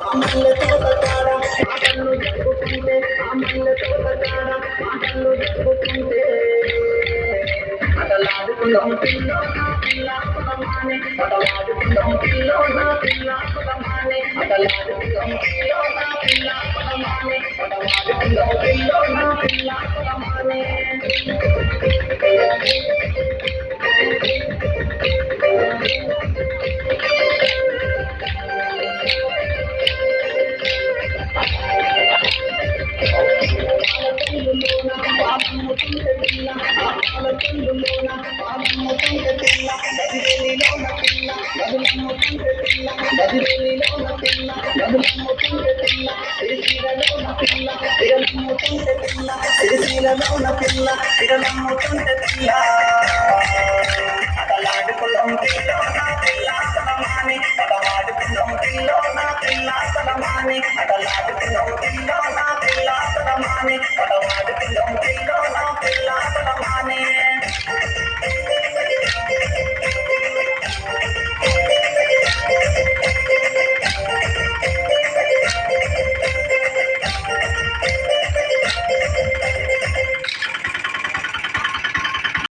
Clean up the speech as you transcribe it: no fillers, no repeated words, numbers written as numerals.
అమల్ల తోటకాడ ఆటలు చెప్పుకుంటే అమల్ల తోటకాడ ఆటలు చెప్పుకుంటే అటలాడుకుందాం పిల్లో నా పిల్ల కులమానే అటలాడుకుందాం పిల్లో నా పిల్ల కులమానే అటలాడుకుందాం పిల్లో నా పిల్ల కులమానే అటలాడుకుందాం పిల్లో నా పిల్ల కులమానే పాలకుంటే పిల్ల పాలకుంటే పిల్ల గదిలోన పిల్ల గదులమ్ముకుంటే పిల్ల గదిలోన పిల్ల గదులమ్ముకుంటే పిల్ల సిరిసిరలోన పిల్ల సిరలమ్ముకుంటే పిల్ల సిరిసిరలోన పిల్ల సిరలమ్ముకుంటే పిల్ల అతలాడుకులం పిల్లో నా పిల్ల సలమాని అతలాడుకులం పిల్లో నా పిల్ల సలమాని అతలాడుకులం పిల్లో నా పిల్ల సలమాని